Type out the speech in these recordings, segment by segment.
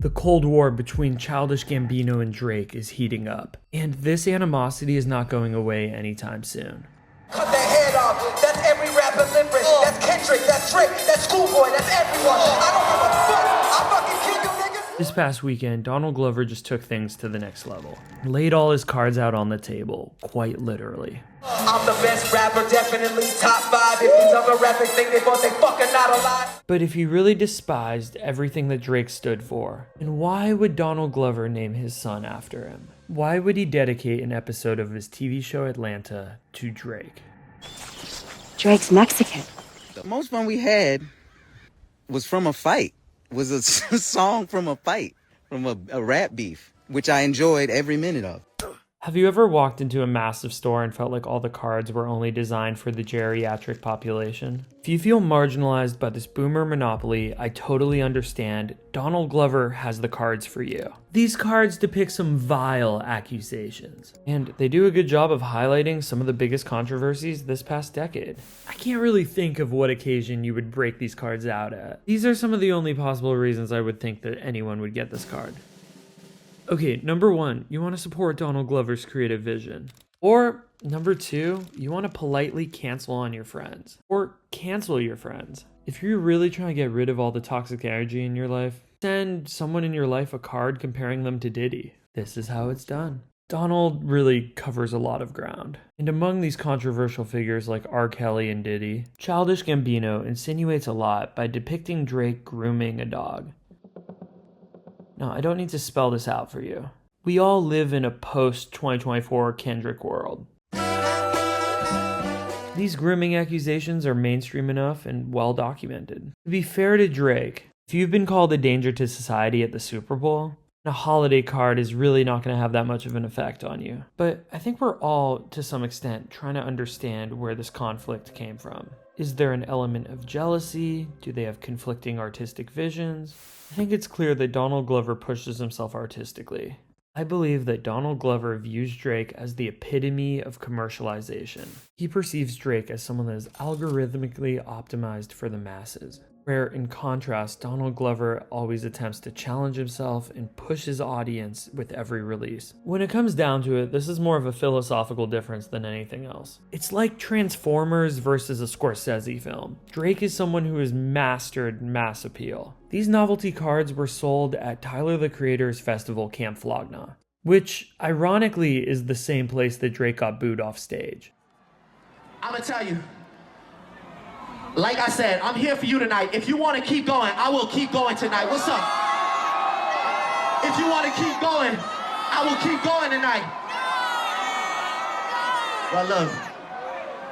The Cold War between Childish Gambino and Drake is heating up, and this animosity is not going away anytime soon. Cut their head off. That's every rapper limerick. That's Kendrick, that's Drake, that's Schoolboy, that's everyone. I don't give a fuck. I'll fucking kill you niggas. This past weekend, Donald Glover just took things to the next level. Laid all his cards out on the table, quite literally. I'm the best rapper, definitely top 5. If these other rappers think they both, they fucking not alive. But if he really despised everything that Drake stood for, then why would Donald Glover name his son after him? Why would he dedicate an episode of his TV show Atlanta to Drake? Drake's Mexican. The most fun we had was from a fight. Was a song from a fight, from a rap beef, which I enjoyed every minute of. Have you ever walked into a massive store and felt like all the cards were only designed for the geriatric population? If you feel marginalized by this boomer monopoly, I totally understand. Donald Glover has the cards for you. These cards depict some vile accusations, and they do a good job of highlighting some of the biggest controversies this past decade. I can't really think of what occasion you would break these cards out at. These are some of the only possible reasons I would think that anyone would get this card. Okay, number 1, you want to support Donald Glover's creative vision. Or number 2, you want to politely cancel on your friends. Or cancel your friends. If you're really trying to get rid of all the toxic energy in your life, send someone in your life a card comparing them to Diddy. This is how it's done. Donald really covers a lot of ground. And among these controversial figures like R. Kelly and Diddy, Childish Gambino insinuates a lot by depicting Drake grooming a dog. No, I don't need to spell this out for you. We all live in a post-2024 Kendrick world. These grooming accusations are mainstream enough and well documented. To be fair to Drake, if you've been called a danger to society at the Super Bowl, a holiday card is really not going to have that much of an effect on you. But I think we're all, to some extent, trying to understand where this conflict came from. Is there an element of jealousy? Do they have conflicting artistic visions? I think it's clear that Donald Glover pushes himself artistically. I believe that Donald Glover views Drake as the epitome of commercialization. He perceives Drake as someone that is algorithmically optimized for the masses, where in contrast, Donald Glover always attempts to challenge himself and push his audience with every release. When it comes down to it, this is more of a philosophical difference than anything else. It's like Transformers versus a Scorsese film. Drake is someone who has mastered mass appeal. These novelty cards were sold at Tyler the Creator's festival Camp Flog Gnaw, which ironically is the same place that Drake got booed off stage. I'ma tell you, like I said, I'm here for you tonight. If you want to keep going, I will keep going tonight. What's up? If you want to keep going, I will keep going tonight. Well, look,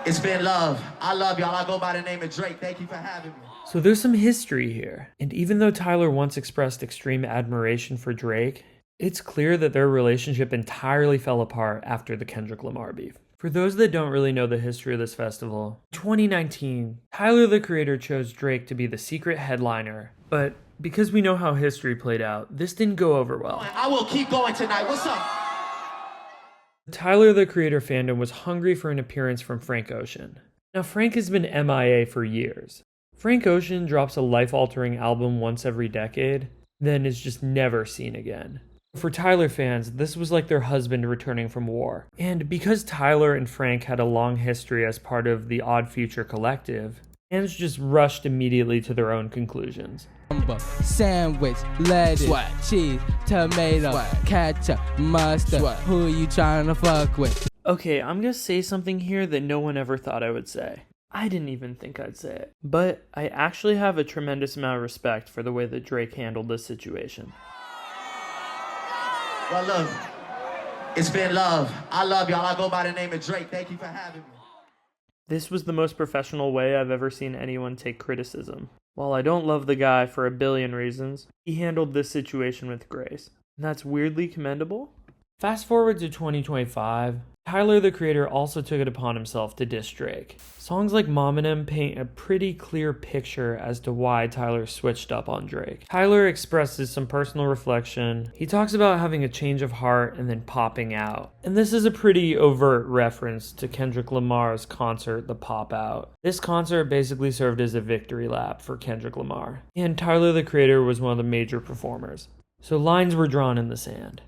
it's been love. I love y'all. I go by the name of Drake. Thank you for having me. So there's some history here. And even though Tyler once expressed extreme admiration for Drake, it's clear that their relationship entirely fell apart after the Kendrick Lamar beef. For those that don't really know the history of this festival, in 2019, Tyler the Creator chose Drake to be the secret headliner, but because we know how history played out, this didn't go over well. I will keep going tonight. What's up? Tyler the Creator fandom was hungry for an appearance from Frank Ocean. Now Frank has been MIA for years. Frank Ocean drops a life-altering album once every decade, then is just never seen again. For Tyler fans, this was like their husband returning from war. And because Tyler and Frank had a long history as part of the Odd Future collective, fans just rushed immediately to their own conclusions. Sandwich, lettuce, cheese, tomato, ketchup, mustard. Who you trying to fuck with? Okay, I'm gonna say something here that no one ever thought I would say. I didn't even think I'd say it. But I actually have a tremendous amount of respect for the way that Drake handled this situation. Well, look, it's been love. I love y'all. I go by the name of Drake. Thank you for having me. This was the most professional way I've ever seen anyone take criticism. While I don't love the guy for a billion reasons, he handled this situation with grace. And that's weirdly commendable. Fast forward to 2025, Tyler the Creator also took it upon himself to diss Drake. Songs like Mom and Em paint a pretty clear picture as to why Tyler switched up on Drake. Tyler expresses some personal reflection. He talks about having a change of heart and then popping out. And this is a pretty overt reference to Kendrick Lamar's concert, The Pop Out. This concert basically served as a victory lap for Kendrick Lamar. And Tyler the Creator was one of the major performers. So lines were drawn in the sand.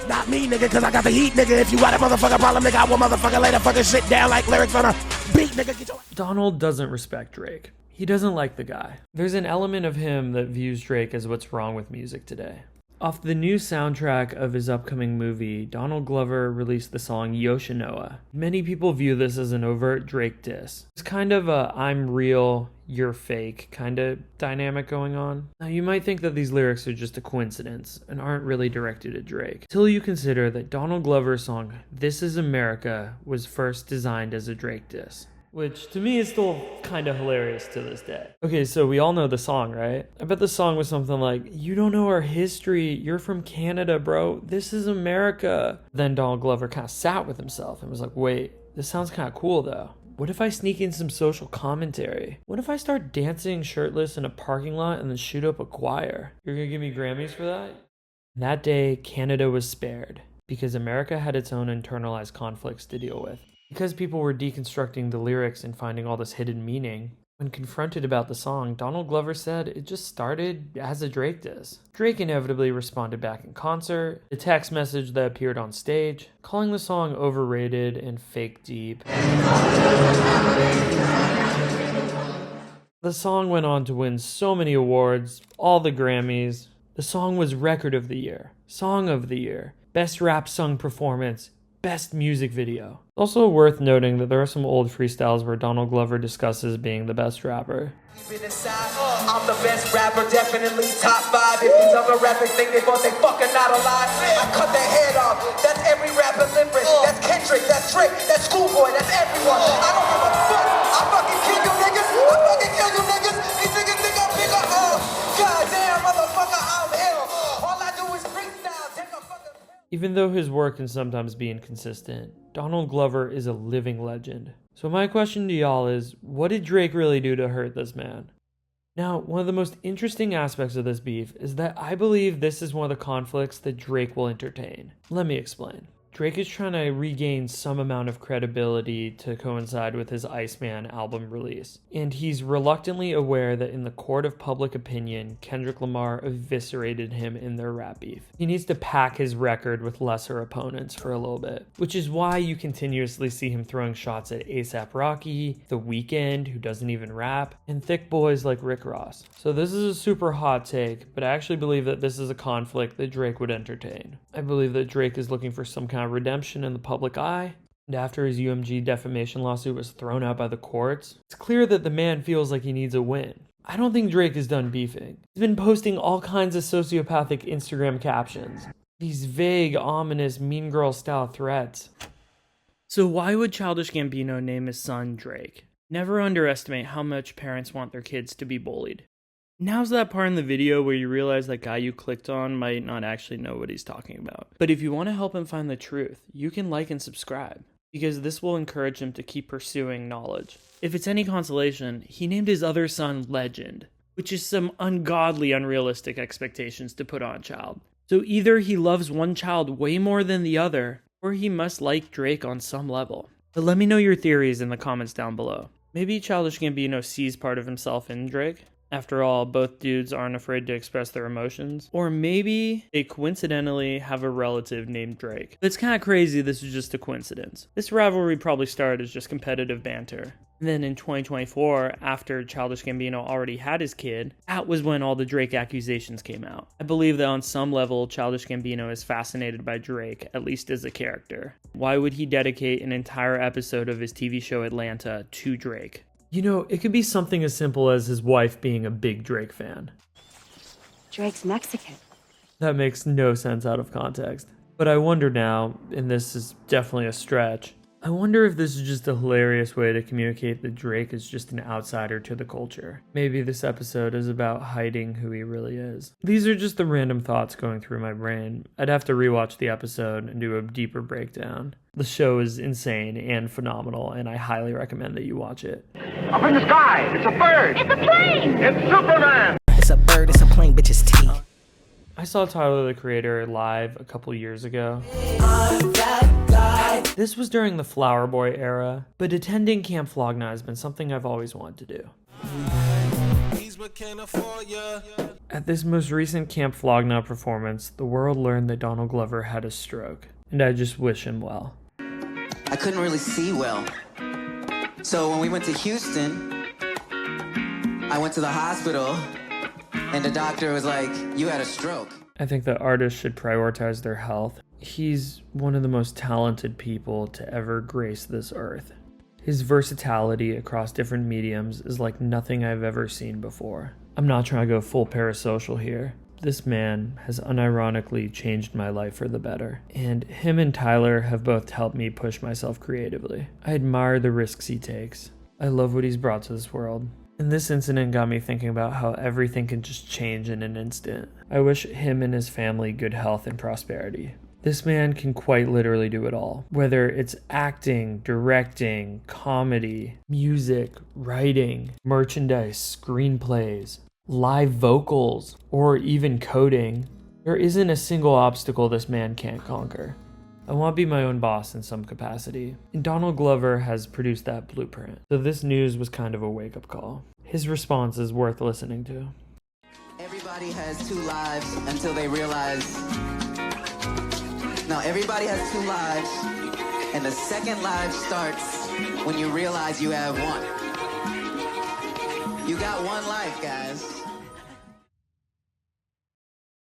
Not me, nigga, cause I got the heat, nigga. If you got a motherfucking problem, nigga, I will motherfucker lay the fucking shit down like lyrics on a beat, nigga. Get your... Donald doesn't respect Drake. He doesn't like the guy. There's an element of him that views Drake as what's wrong with music today. Off the new soundtrack of his upcoming movie, Donald Glover released the song Yoshinoa. Many people view this as an overt Drake diss. It's kind of a I'm real, you're fake kind of dynamic going on. Now you might think that these lyrics are just a coincidence and aren't really directed at Drake, till you consider that Donald Glover's song This Is America was first designed as a Drake diss. Which, to me, is still kind of hilarious to this day. Okay, so we all know the song, right? I bet the song was something like, you don't know our history, you're from Canada, bro, this is America. Then Donald Glover kind of sat with himself and was like, wait, this sounds kind of cool, though. What if I sneak in some social commentary? What if I start dancing shirtless in a parking lot and then shoot up a choir? You're gonna give me Grammys for that? That day, Canada was spared, because America had its own internalized conflicts to deal with. Because people were deconstructing the lyrics and finding all this hidden meaning, when confronted about the song, Donald Glover said it just started as a Drake diss. Drake inevitably responded back in concert, the text message that appeared on stage, calling the song overrated and fake deep. The song went on to win so many awards, all the Grammys. The song was Record of the Year, Song of the Year, Best Rap Sung Performance, Best Music Video. Also worth noting that there are some old freestyles where Donald Glover discusses being the best rapper. I'm the best rapper, definitely top 5. If these other rappers think they both, they fucking not alive. I cut their head off. That's every rapper limerick. That's Kendrick, that's Drake, that's Schoolboy, that's everyone. I don't give a fuck. I fucking kill you niggas. I fucking kill you niggas. These niggas think I'm bigger. Goddamn motherfucker, I'm ill. All I do is freestyle. Take a fucking... Even though his work can sometimes be inconsistent, Donald Glover is a living legend. So my question to y'all is, what did Drake really do to hurt this man? Now, one of the most interesting aspects of this beef is that I believe this is one of the conflicts that Drake will entertain. Let me explain. Drake is trying to regain some amount of credibility to coincide with his Iceman album release. And he's reluctantly aware that in the court of public opinion, Kendrick Lamar eviscerated him in their rap beef. He needs to pack his record with lesser opponents for a little bit, which is why you continuously see him throwing shots at A$AP Rocky, The Weeknd, who doesn't even rap, and thick boys like Rick Ross. So this is a super hot take, but I actually believe that this is a conflict that Drake would entertain. I believe that Drake is looking for some kind of redemption in the public eye, and after his UMG defamation lawsuit was thrown out by the courts, it's clear that the man feels like he needs a win. I don't think Drake is done beefing. He's been posting all kinds of sociopathic Instagram captions, these vague, ominous, mean girl style threats. So why would Childish Gambino name his son Drake? Never underestimate how much parents want their kids to be bullied. Now's that part in the video where you realize that guy you clicked on might not actually know what he's talking about. But if you want to help him find the truth, you can like and subscribe, because this will encourage him to keep pursuing knowledge. If it's any consolation, he named his other son Legend, which is some ungodly, unrealistic expectations to put on a child. So either he loves one child way more than the other, or he must like Drake on some level. But let me know your theories in the comments down below. Maybe Childish Gambino sees part of himself in Drake. After all, both dudes aren't afraid to express their emotions. Or maybe they coincidentally have a relative named Drake. It's kind of crazy this is just a coincidence. This rivalry probably started as just competitive banter. And then in 2024, after Childish Gambino already had his kid, that was when all the Drake accusations came out. I believe that on some level, Childish Gambino is fascinated by Drake, at least as a character. Why would he dedicate an entire episode of his TV show Atlanta to Drake? You know, it could be something as simple as his wife being a big Drake fan. Drake's Mexican. That makes no sense out of context. But I wonder now, and this is definitely a stretch, I wonder if this is just a hilarious way to communicate that Drake is just an outsider to the culture. Maybe this episode is about hiding who he really is. These are just the random thoughts going through my brain. I'd have to rewatch the episode and do a deeper breakdown. The show is insane and phenomenal, and I highly recommend that you watch it. Up in the sky, it's a bird. It's a plane. It's Superman. It's a bird, it's a plane, bitch, it's T. I saw Tyler, the Creator, live a couple years ago. This was during the Flower Boy era, but attending Camp Flog Gnaw has been something I've always wanted to do. At this most recent Camp Flog Gnaw performance, the world learned that Donald Glover had a stroke, and I just wish him well. I couldn't really see well. So when we went to Houston, I went to the hospital, and the doctor was like, "You had a stroke." I think that artists should prioritize their health. He's one of the most talented people to ever grace this earth. His versatility across different mediums is like nothing I've ever seen before. I'm not trying to go full parasocial here. This man has unironically changed my life for the better, and him and Tyler have both helped me push myself creatively. I admire the risks he takes. I love what he's brought to this world. And this incident got me thinking about how everything can just change in an instant. I wish him and his family good health and prosperity. This man can quite literally do it all. Whether it's acting, directing, comedy, music, writing, merchandise, screenplays, live vocals, or even coding, there isn't a single obstacle this man can't conquer. I want to be my own boss in some capacity, and Donald Glover has produced that blueprint. So this news was kind of a wake-up call. His response is worth listening to. Everybody has two lives until they realize... No, everybody has two lives, and the second life starts when you realize you have one. You got one life, guys.